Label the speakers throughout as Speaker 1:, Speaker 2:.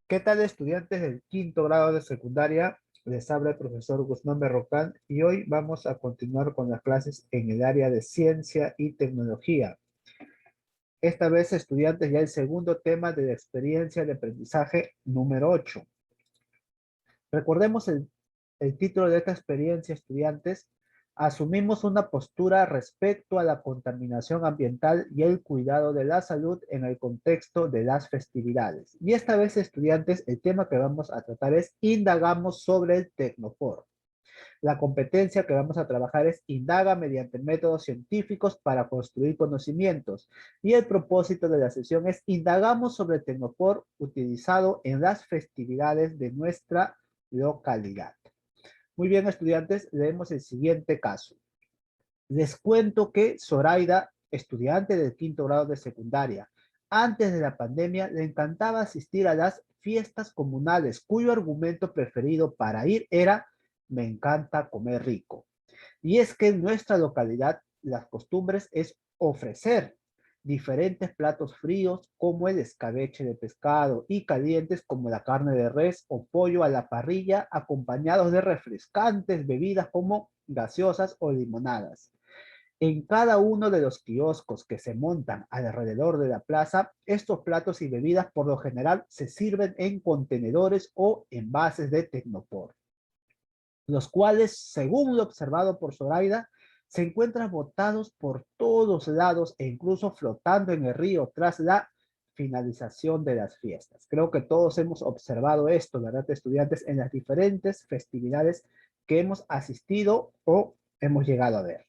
Speaker 1: ¿Qué tal, estudiantes del quinto grado de secundaria? Les habla el profesor Guzmán Berrocal y hoy vamos a continuar con las clases en el área de ciencia y tecnología. Esta vez, estudiantes, ya el segundo tema de la experiencia de aprendizaje número 8. Recordemos el título de esta experiencia, estudiantes. Asumimos una postura respecto a la contaminación ambiental y el cuidado de la salud en el contexto de las festividades. Y esta vez, estudiantes, el tema que vamos a tratar es indagamos sobre el Tecnopor. La competencia que vamos a trabajar es indaga mediante métodos científicos para construir conocimientos. Y el propósito de la sesión es indagamos sobre el Tecnopor utilizado en las festividades de nuestra localidad. Muy bien, estudiantes, leemos el siguiente caso. Les cuento que Zoraida, estudiante del quinto grado de secundaria, antes de la pandemia le encantaba asistir a las fiestas comunales, cuyo argumento preferido para ir era me encanta comer rico. Y es que en nuestra localidad las costumbres es ofrecer diferentes platos fríos como el escabeche de pescado y calientes como la carne de res o pollo a la parrilla acompañados de refrescantes bebidas como gaseosas o limonadas. En cada uno de los kioscos que se montan alrededor de la plaza, estos platos y bebidas por lo general se sirven en contenedores o envases de Tecnopor, los cuales, según lo observado por Zoraida, se encuentran botados por todos lados e incluso flotando en el río tras la finalización de las fiestas. Creo que todos hemos observado esto, ¿verdad, estudiantes? En las diferentes festividades que hemos asistido o hemos llegado a ver.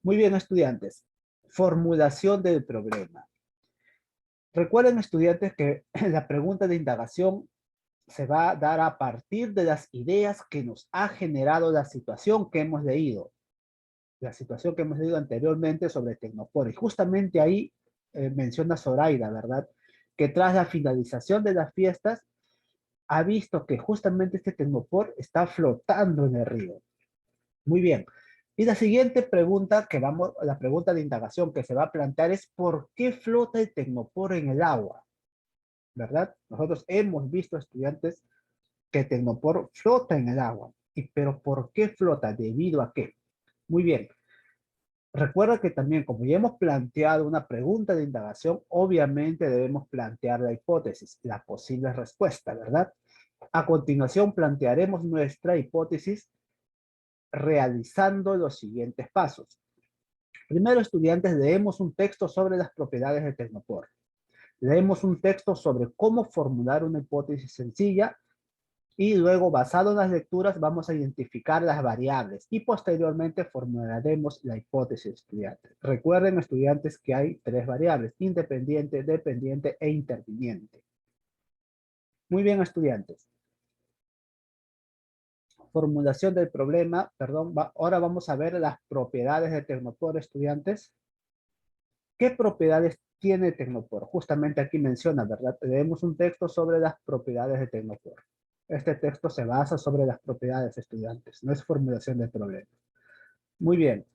Speaker 1: Muy bien, estudiantes. Formulación del problema. Recuerden, estudiantes, que la pregunta de indagación se va a dar a partir de las ideas que nos ha generado la situación que hemos leído. La situación que hemos leído anteriormente sobre Tecnopor. Y justamente ahí menciona Zoraida, ¿verdad? Que tras la finalización de las fiestas ha visto que justamente este Tecnopor está flotando en el río. Muy bien. Y la siguiente pregunta la pregunta de indagación que se va a plantear es ¿por qué flota el Tecnopor en el agua? ¿Verdad? Nosotros hemos visto, estudiantes, que el Tecnopor flota en el agua. ¿Pero por qué flota? ¿Debido a qué? Muy bien. Recuerda que también, como ya hemos planteado una pregunta de indagación, obviamente debemos plantear la hipótesis, la posible respuesta, ¿verdad? A continuación plantearemos nuestra hipótesis realizando los siguientes pasos. Primero, estudiantes, leemos un texto sobre las propiedades de Tecnopor. Leemos un texto sobre cómo formular una hipótesis sencilla y luego, basado en las lecturas, vamos a identificar las variables y posteriormente formularemos la hipótesis, estudiantes. Recuerden, estudiantes, que hay tres variables: independiente, dependiente e interviniente. Muy bien, estudiantes. Formulación del problema, perdón, ahora vamos a ver las propiedades de Tecnopor, estudiantes. ¿Qué propiedades tiene Tecnopor? Justamente aquí menciona, ¿verdad? Leemos un texto sobre las propiedades de Tecnopor. Este texto se basa sobre las propiedades, estudiantes, no es formulación del problema. Muy bien.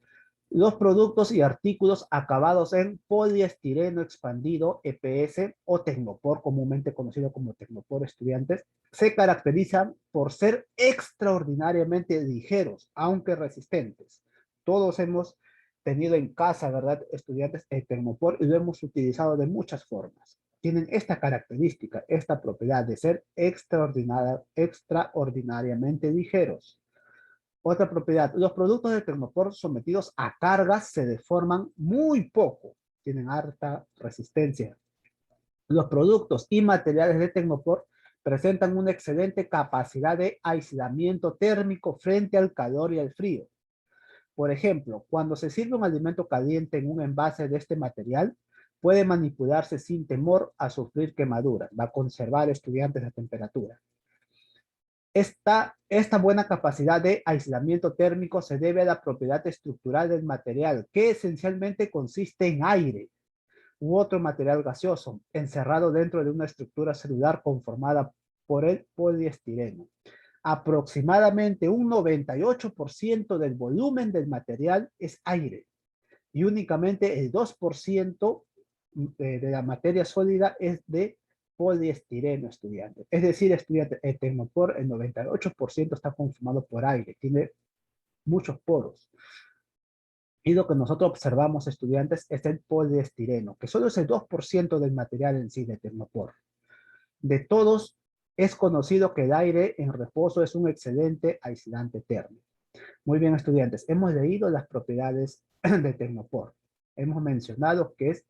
Speaker 1: Los productos y artículos acabados en poliestireno expandido, EPS, o Tecnopor, comúnmente conocido como Tecnopor, estudiantes, se caracterizan por ser extraordinariamente ligeros, aunque resistentes. Todos hemos tenido en casa, ¿verdad, estudiantes, el Tecnopor y lo hemos utilizado de muchas formas. Tienen esta característica, esta propiedad de ser extraordinariamente ligeros. Otra propiedad: los productos de Tecnopor sometidos a cargas se deforman muy poco, tienen alta resistencia. Los productos y materiales de Tecnopor presentan una excelente capacidad de aislamiento térmico frente al calor y al frío. Por ejemplo, cuando se sirve un alimento caliente en un envase de este material, puede manipularse sin temor a sufrir quemaduras. Va a conservar, estudiantes, la temperatura. Esta buena capacidad de aislamiento térmico se debe a la propiedad estructural del material, que esencialmente consiste en aire u otro material gaseoso encerrado dentro de una estructura celular conformada por el poliestireno. Aproximadamente un 98% del volumen del material es aire y únicamente el 2% de la materia sólida es de poliestireno, estudiantes. Es decir, estudiantes, el Tecnopor, el 98% está conformado por aire, tiene muchos poros. Y lo que nosotros observamos, estudiantes, es el poliestireno, que solo es el 2% del material en sí de Tecnopor. De todos, es conocido que el aire en reposo es un excelente aislante térmico. Muy bien, estudiantes, hemos leído las propiedades de Tecnopor. Hemos mencionado que es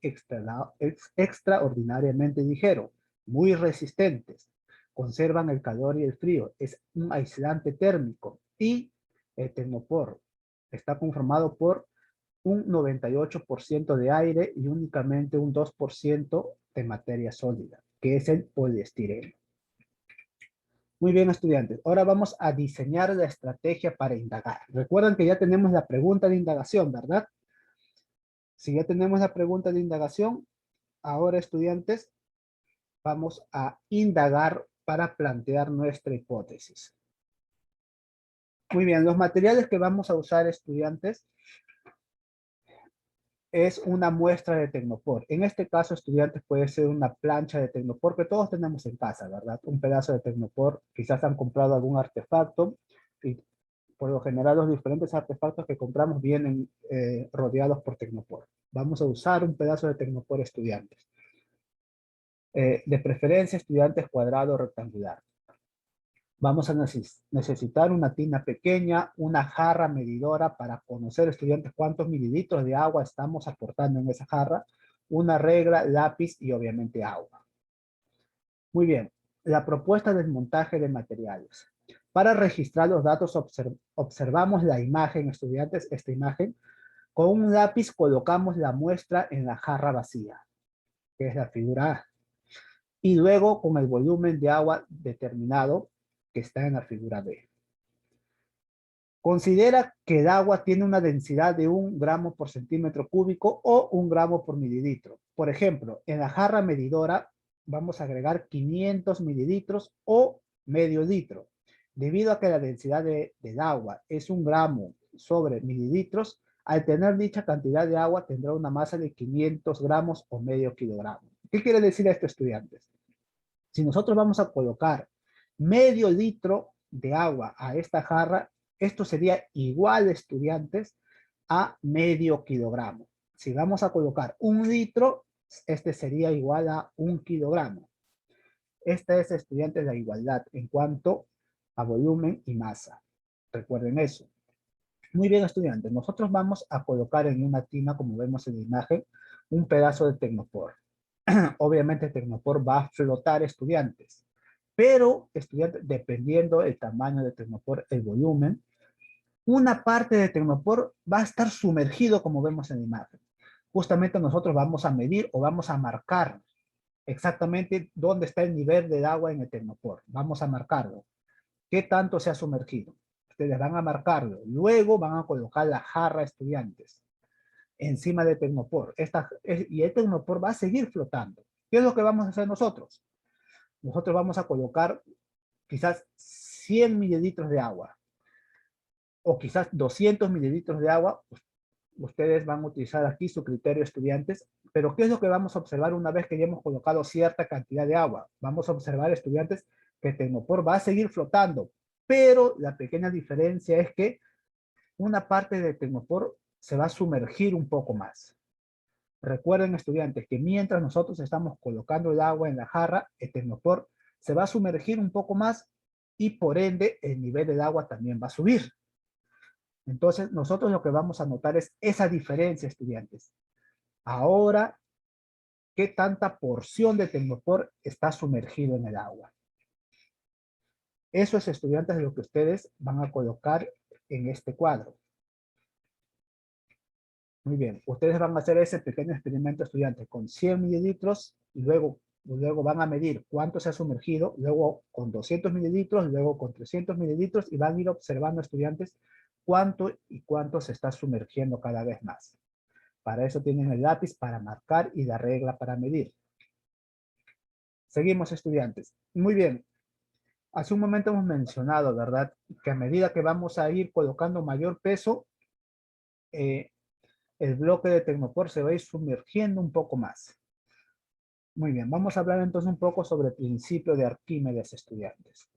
Speaker 1: extraordinariamente ligero, muy resistentes, conservan el calor y el frío, es un aislante térmico y el Tecnopor está conformado por un 98% de aire y únicamente un 2% de materia sólida, que es el poliestireno. Muy bien, estudiantes. Ahora vamos a diseñar la estrategia para indagar. Recuerdan que ya tenemos la pregunta de indagación, ¿verdad? Si ya tenemos la pregunta de indagación, ahora, estudiantes, vamos a indagar para plantear nuestra hipótesis. Muy bien, los materiales que vamos a usar, estudiantes, es una muestra de Tecnopor. En este caso, estudiantes, puede ser una plancha de Tecnopor que todos tenemos en casa, ¿verdad? Un pedazo de Tecnopor, quizás han comprado algún artefacto y por lo general los diferentes artefactos que compramos vienen rodeados por Tecnopor. Vamos a usar un pedazo de Tecnopor, estudiantes. De preferencia, estudiantes, cuadrado o rectangular. Vamos a necesitar una tina pequeña, una jarra medidora para conocer, estudiantes, cuántos mililitros de agua estamos aportando en esa jarra, una regla, lápiz y obviamente agua. Muy bien, la propuesta del montaje de materiales. Para registrar los datos observamos la imagen, estudiantes, esta imagen. Con un lápiz colocamos la muestra en la jarra vacía, que es la figura A. Y luego con el volumen de agua determinado, que está en la figura B. Considera que el agua tiene una densidad de 1 gramo por centímetro cúbico o 1 gramo por mililitro. Por ejemplo, en la jarra medidora vamos a agregar 500 mililitros o medio litro. Debido a que la densidad del agua es 1 gramo sobre mililitros, al tener dicha cantidad de agua tendrá una masa de 500 gramos o medio kilogramo. ¿Qué quiere decir esto, estudiantes? Si nosotros vamos a colocar medio litro de agua a esta jarra, esto sería igual, estudiantes, a medio kilogramo. Si vamos a colocar 1 litro, este sería igual a 1 kilogramo. Esta es, estudiantes, la igualdad en cuanto a volumen y masa. Recuerden eso. Muy bien, estudiantes. Nosotros vamos a colocar en una tina, como vemos en la imagen, un pedazo de Tecnopor. Obviamente el Tecnopor va a flotar, estudiantes. Pero, estudiantes, dependiendo el tamaño de Tecnopor, el volumen, una parte de Tecnopor va a estar sumergido, como vemos en la imagen. Justamente nosotros vamos a medir o vamos a marcar exactamente dónde está el nivel del agua en el Tecnopor. Vamos a marcarlo. ¿Qué tanto se ha sumergido? Ustedes van a marcarlo. Luego van a colocar la jarra, estudiantes, encima del Tecnopor. Y el Tecnopor va a seguir flotando. ¿Qué es lo que vamos a hacer nosotros? Nosotros vamos a colocar quizás 100 mililitros de agua o quizás 200 mililitros de agua. Ustedes van a utilizar aquí su criterio, estudiantes, pero ¿qué es lo que vamos a observar una vez que ya hemos colocado cierta cantidad de agua? Vamos a observar, estudiantes, que el Tecnopor va a seguir flotando, pero la pequeña diferencia es que una parte del Tecnopor se va a sumergir un poco más. Recuerden, estudiantes, que mientras nosotros estamos colocando el agua en la jarra, el Tecnopor se va a sumergir un poco más y por ende el nivel del agua también va a subir. Entonces nosotros lo que vamos a notar es esa diferencia, estudiantes. Ahora, ¿qué tanta porción de Tecnopor está sumergido en el agua? Eso es, estudiantes, lo que ustedes van a colocar en este cuadro. Muy bien, ustedes van a hacer ese pequeño experimento, estudiantes, con 100 mililitros y luego van a medir cuánto se ha sumergido, luego con 200 mililitros, luego con 300 mililitros y van a ir observando, estudiantes, cuánto se está sumergiendo cada vez más. Para eso tienen el lápiz para marcar y la regla para medir. Seguimos, estudiantes. Muy bien. Hace un momento hemos mencionado, ¿verdad?, que a medida que vamos a ir colocando mayor peso, el bloque de Tecnopor se va a ir sumergiendo un poco más. Muy bien, vamos a hablar entonces un poco sobre el principio de Arquímedes, estudiantes.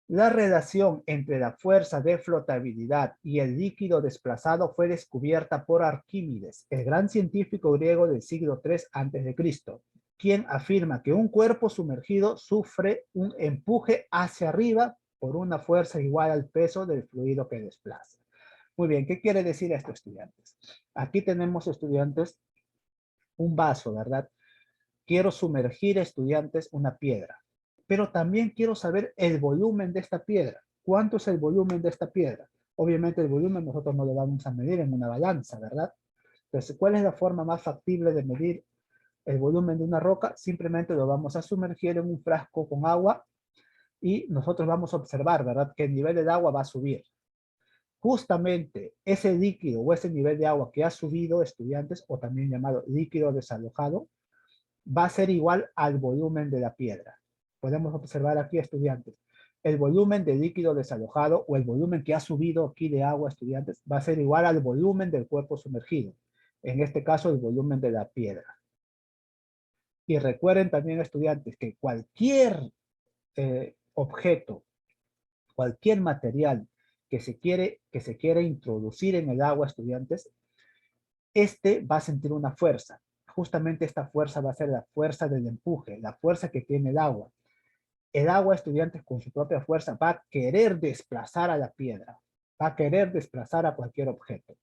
Speaker 1: La relación entre la fuerza de flotabilidad y el líquido desplazado fue descubierta por Arquímedes, el gran científico griego del siglo III a.C., quien afirma que un cuerpo sumergido sufre un empuje hacia arriba por una fuerza igual al peso del fluido que desplaza. Muy bien, ¿qué quiere decir esto, estudiantes? Aquí tenemos, estudiantes, un vaso, ¿verdad? Quiero sumergir, estudiantes, una piedra, pero también quiero saber el volumen de esta piedra. ¿Cuánto es el volumen de esta piedra? Obviamente el volumen nosotros no lo vamos a medir en una balanza, ¿verdad? Entonces, ¿cuál es la forma más factible de medir el volumen de una roca? Simplemente lo vamos a sumergir en un frasco con agua y nosotros vamos a observar, ¿verdad? Que el nivel del agua va a subir. Justamente ese líquido o ese nivel de agua que ha subido, estudiantes, o también llamado líquido desalojado, va a ser igual al volumen de la piedra. Podemos observar aquí, estudiantes, el volumen de líquido desalojado o el volumen que ha subido aquí de agua, estudiantes, va a ser igual al volumen del cuerpo sumergido. En este caso, el volumen de la piedra. Y recuerden también, estudiantes, que cualquier objeto, cualquier material que se quiere introducir en el agua, estudiantes, este va a sentir una fuerza. Justamente esta fuerza va a ser la fuerza del empuje, la fuerza que tiene el agua. El agua, estudiantes, con su propia fuerza va a querer desplazar a la piedra, va a querer desplazar a cualquier objeto.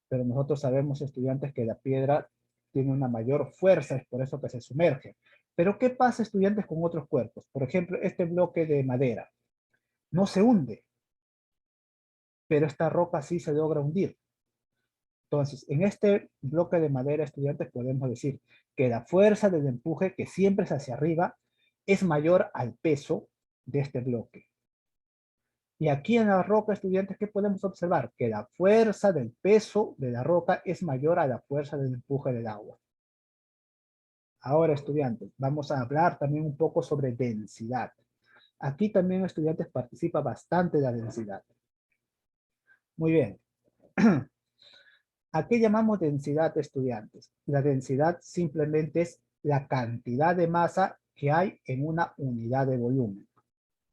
Speaker 1: Pero nosotros sabemos, estudiantes, que la piedra tiene una mayor fuerza, es por eso que se sumerge. Pero ¿qué pasa, estudiantes, con otros cuerpos? Por ejemplo, este bloque de madera no se hunde, pero esta roca sí se logra hundir. Entonces, en este bloque de madera, estudiantes, podemos decir que la fuerza del empuje, que siempre es hacia arriba, es mayor al peso de este bloque. Y aquí en la roca, estudiantes, ¿qué podemos observar? Que la fuerza del peso de la roca es mayor a la fuerza del empuje del agua. Ahora, estudiantes, vamos a hablar también un poco sobre densidad. Aquí también, estudiantes, participa bastante la densidad. Muy bien. ¿A qué llamamos densidad, estudiantes? La densidad simplemente es la cantidad de masa que hay en una unidad de volumen.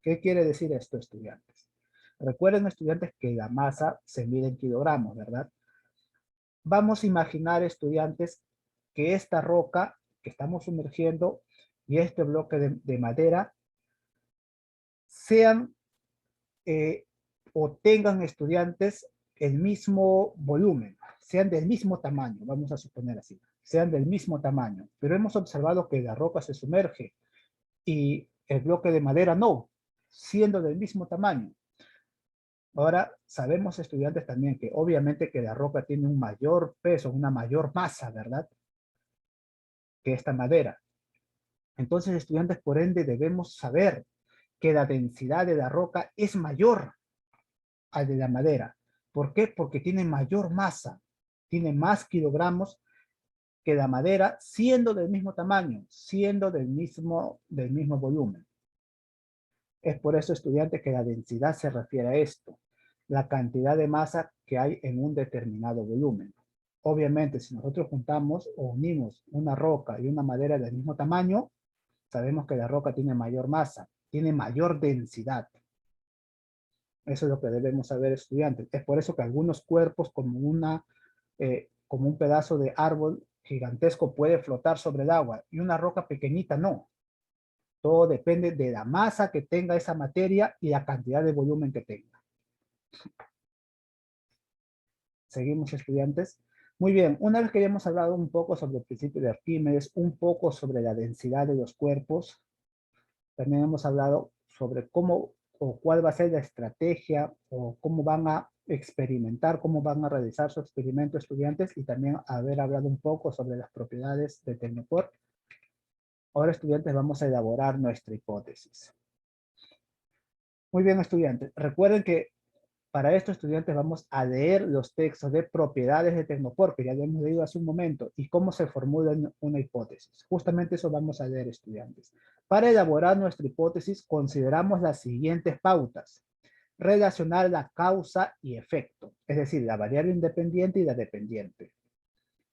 Speaker 1: ¿Qué quiere decir esto, estudiantes? Recuerden, estudiantes, que la masa se mide en kilogramos, ¿verdad? Vamos a imaginar, estudiantes, que esta roca que estamos sumergiendo y este bloque de madera sean o tengan, estudiantes, el mismo volumen, sean del mismo tamaño, vamos a suponer así, sean del mismo tamaño, pero hemos observado que la roca se sumerge y el bloque de madera no, siendo del mismo tamaño. Ahora, sabemos, estudiantes, también que obviamente que la roca tiene un mayor peso, una mayor masa, ¿verdad? Que esta madera. Entonces, estudiantes, por ende, debemos saber que la densidad de la roca es mayor al de la madera. ¿Por qué? Porque tiene mayor masa, tiene más kilogramos que la madera, siendo del mismo tamaño, siendo del mismo volumen. Es por eso, estudiantes, que la densidad se refiere a esto, la cantidad de masa que hay en un determinado volumen. Obviamente, si nosotros juntamos o unimos una roca y una madera del mismo tamaño, sabemos que la roca tiene mayor masa, tiene mayor densidad. Eso es lo que debemos saber, estudiantes. Es por eso que algunos cuerpos, como un pedazo de árbol gigantesco, puede flotar sobre el agua y una roca pequeñita no. Todo depende de la masa que tenga esa materia y la cantidad de volumen que tenga. Seguimos, estudiantes. Muy bien, una vez que ya hemos hablado un poco sobre el principio de Arquímedes, un poco sobre la densidad de los cuerpos, también hemos hablado sobre cómo o cuál va a ser la estrategia o cómo van a experimentar, cómo van a realizar su experimento, estudiantes, y también haber hablado un poco sobre las propiedades de Tecnopor. Ahora, estudiantes, vamos a elaborar nuestra hipótesis. Muy bien, estudiantes. Recuerden que para esto, estudiantes, vamos a leer los textos de propiedades de Tecnopor, que ya lo hemos leído hace un momento, y cómo se formula una hipótesis. Justamente eso vamos a leer, estudiantes. Para elaborar nuestra hipótesis, consideramos las siguientes pautas. Relacionar la causa y efecto, es decir, la variable independiente y la dependiente.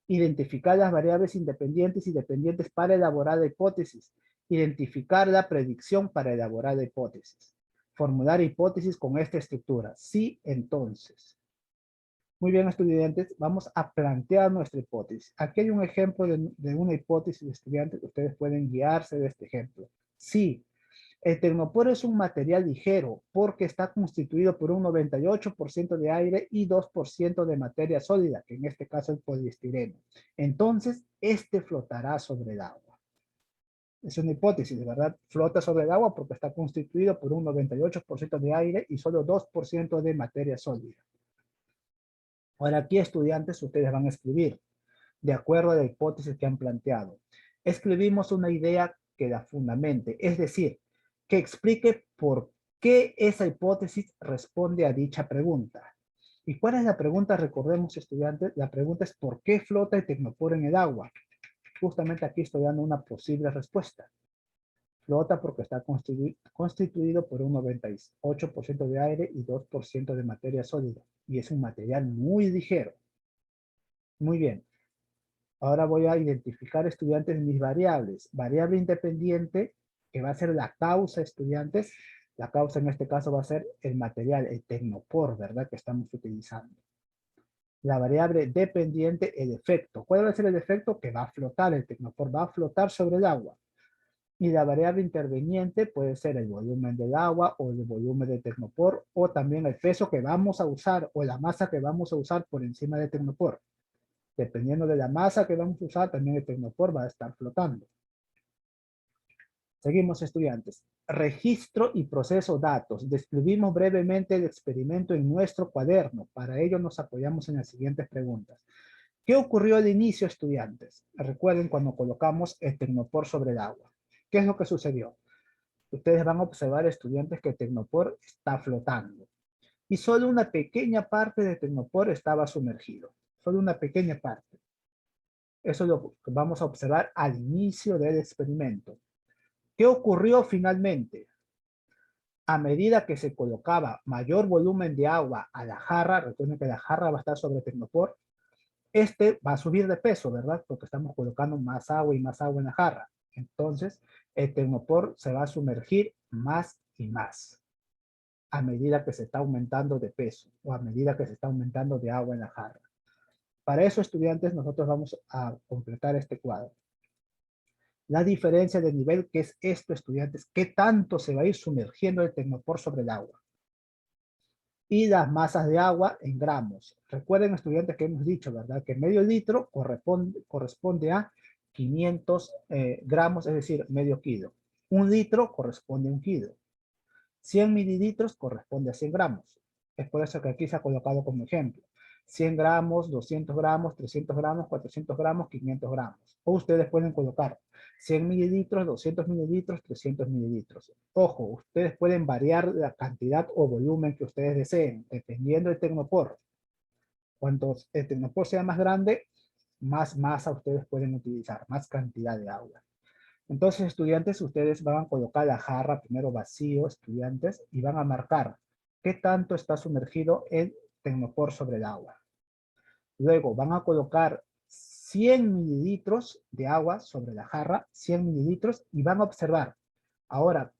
Speaker 1: Identificar las variables independientes y dependientes para elaborar la hipótesis. Identificar la predicción para elaborar la hipótesis. Formular hipótesis con esta estructura. Sí, entonces. Muy bien, estudiantes, vamos a plantear nuestra hipótesis. Aquí hay un ejemplo de una hipótesis, estudiantes. Ustedes pueden guiarse de este ejemplo. Sí, el tecnopor es un material ligero porque está constituido por un 98% de aire y 2% de materia sólida, que en este caso es poliestireno. Entonces, este flotará sobre el agua. Es una hipótesis, ¿verdad? Flota sobre el agua porque está constituido por un 98% de aire y solo 2% de materia sólida. Ahora aquí, estudiantes, ustedes van a escribir de acuerdo a la hipótesis que han planteado. Escribimos una idea que la fundamente, es decir, que explique por qué esa hipótesis responde a dicha pregunta. ¿Y cuál es la pregunta? Recordemos, estudiantes, la pregunta es ¿por qué flota el tecnopor en el agua? Justamente aquí estoy dando una posible respuesta. Flota porque está constituido por un 98% de aire y 2% de materia sólida. Y es un material muy ligero. Muy bien. Ahora voy a identificar, estudiantes, mis variables. Variable independiente, que va a ser la causa, estudiantes. La causa en este caso va a ser el material, el tecnopor, ¿verdad? Que estamos utilizando. La variable dependiente, el efecto. ¿Cuál va a ser el efecto? Que va a flotar, el tecnopor va a flotar sobre el agua. Y la variable interveniente puede ser el volumen del agua o el volumen del tecnopor o también el peso que vamos a usar o la masa que vamos a usar por encima del tecnopor. Dependiendo de la masa que vamos a usar, también el tecnopor va a estar flotando. Seguimos, estudiantes. Registro y proceso datos. Describimos brevemente el experimento en nuestro cuaderno. Para ello nos apoyamos en las siguientes preguntas. ¿Qué ocurrió al inicio, estudiantes? Recuerden cuando colocamos el tecnopor sobre el agua. ¿Qué es lo que sucedió? Ustedes van a observar, estudiantes, que el tecnopor está flotando. Y solo una pequeña parte del tecnopor estaba sumergido. Solo una pequeña parte. Eso es lo que vamos a observar al inicio del experimento. ¿Qué ocurrió finalmente? A medida que se colocaba mayor volumen de agua a la jarra, recuerden que la jarra va a estar sobre el tecnopor, este va a subir de peso, ¿verdad? Porque estamos colocando más agua y más agua en la jarra. Entonces, el tecnopor se va a sumergir más y más a medida que se está aumentando de peso o a medida que se está aumentando de agua en la jarra. Para eso, estudiantes, nosotros vamos a completar este cuadro. La diferencia de nivel, que es esto, estudiantes, qué tanto se va a ir sumergiendo el tecnopor sobre el agua. Y las masas de agua en gramos. Recuerden, estudiantes, que hemos dicho, ¿verdad? Que medio litro corresponde a 500 gramos, es decir, medio kilo. Un litro corresponde a un kilo. 100 mililitros corresponde a 100 gramos. Es por eso que aquí se ha colocado como ejemplo. 100 gramos, 200 gramos, 300 gramos, 400 gramos, 500 gramos. O ustedes pueden colocar 100 mililitros, 200 mililitros, 300 mililitros. Ojo, ustedes pueden variar la cantidad o volumen que ustedes deseen, dependiendo del tecnopor. Cuanto el tecnopor sea más grande, más masa ustedes pueden utilizar, más cantidad de agua. Entonces, estudiantes, ustedes van a colocar la jarra primero vacío, estudiantes, y van a marcar qué tanto está sumergido el tecnopor sobre el agua. Luego van a colocar 100 mililitros de agua sobre la jarra, 100 mililitros, y van a observar ahora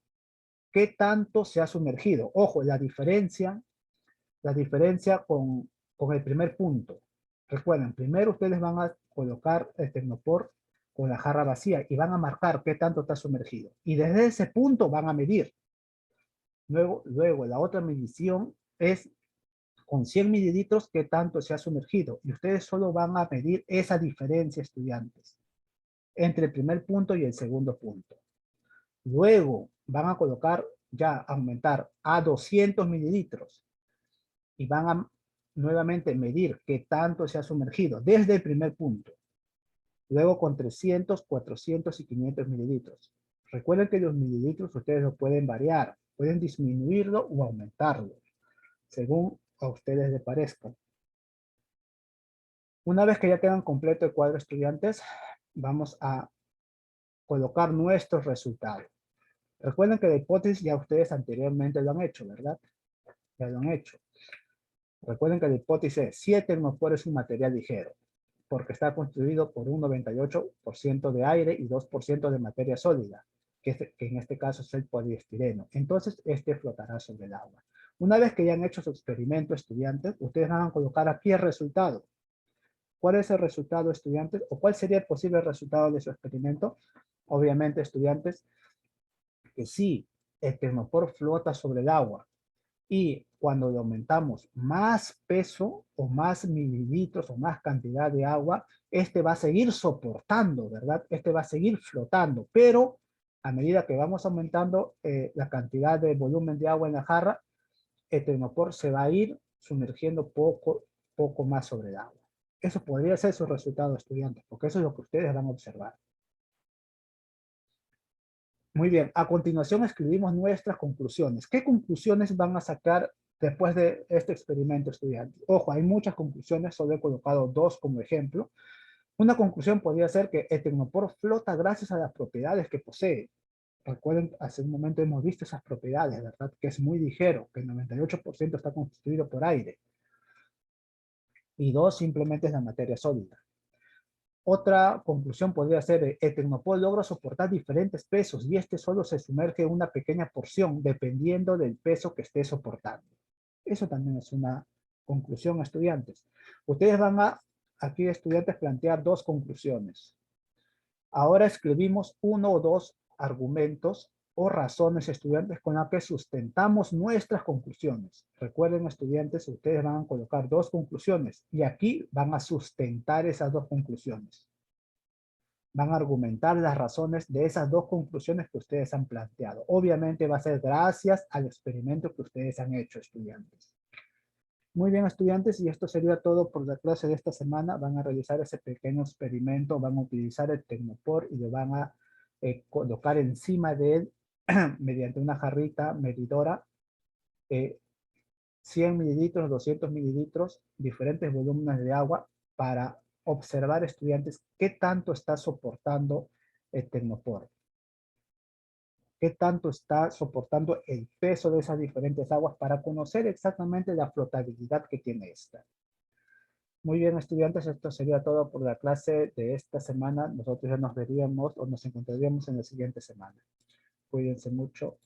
Speaker 1: qué tanto se ha sumergido. Ojo, la diferencia con el primer punto. Recuerden, primero ustedes van a colocar el tecnopor con la jarra vacía y van a marcar qué tanto está sumergido. Y desde ese punto van a medir. Luego la otra medición es con 100 mililitros qué tanto se ha sumergido. Y ustedes solo van a medir esa diferencia, estudiantes, entre el primer punto y el segundo punto. Luego van a colocar, ya aumentar a 200 mililitros y van a nuevamente medir qué tanto se ha sumergido desde el primer punto. Luego con 300, 400 y 500 mililitros. Recuerden que los mililitros ustedes lo pueden variar, pueden disminuirlo o aumentarlo, según a ustedes les parezca. Una vez que ya quedan completo el cuadro, estudiantes, vamos a colocar nuestros resultados. Recuerden que la hipótesis ya ustedes anteriormente lo han hecho, ¿verdad? Ya lo han hecho. Recuerden que la hipótesis es, si el tecnopor es un material ligero, porque está constituido por un 98% de aire y 2% de materia sólida, que en este caso es el poliestireno. Entonces, este flotará sobre el agua. Una vez que ya han hecho su experimento, estudiantes, ustedes van a colocar aquí el resultado. ¿Cuál es el resultado, estudiantes? ¿O cuál sería el posible resultado de su experimento? Obviamente, estudiantes, que si el termopor flota sobre el agua y cuando le aumentamos más peso o más mililitros o más cantidad de agua, este va a seguir soportando, ¿verdad? Este va a seguir flotando, pero a medida que vamos aumentando la cantidad de volumen de agua en la jarra, el termopor se va a ir sumergiendo poco más sobre el agua. Eso podría ser su resultado, estudiantes, porque eso es lo que ustedes van a observar. Muy bien, a continuación escribimos nuestras conclusiones. ¿Qué conclusiones van a sacar después de este experimento, estudiantes? Ojo, hay muchas conclusiones, solo he colocado dos como ejemplo. Una conclusión podría ser que el tecnopor flota gracias a las propiedades que posee. Recuerden, hace un momento hemos visto esas propiedades, ¿verdad? Que es muy ligero, que el 98% está constituido por aire. Y dos, simplemente es la materia sólida. Otra conclusión podría ser, el tecnopor logra soportar diferentes pesos y este solo se sumerge en una pequeña porción dependiendo del peso que esté soportando. Eso también es una conclusión, estudiantes. Ustedes van a, aquí estudiantes, plantear dos conclusiones. Ahora escribimos uno o dos argumentos o razones, estudiantes, con las que sustentamos nuestras conclusiones. Recuerden, estudiantes, ustedes van a colocar dos conclusiones y aquí van a sustentar esas dos conclusiones. Van a argumentar las razones de esas dos conclusiones que ustedes han planteado. Obviamente va a ser gracias al experimento que ustedes han hecho, estudiantes. Muy bien, estudiantes, y esto sería todo por la clase de esta semana. Van a realizar ese pequeño experimento, van a utilizar el Tecnopor y lo van a colocar encima de él mediante una jarrita medidora, 100 mililitros, 200 mililitros, diferentes volúmenes de agua para observar, estudiantes, qué tanto está soportando el Tecnopor. Qué tanto está soportando el peso de esas diferentes aguas para conocer exactamente la flotabilidad que tiene esta. Muy bien, estudiantes, esto sería todo por la clase de esta semana. Nosotros ya nos veríamos o nos encontraríamos en la siguiente semana. Cuídense mucho.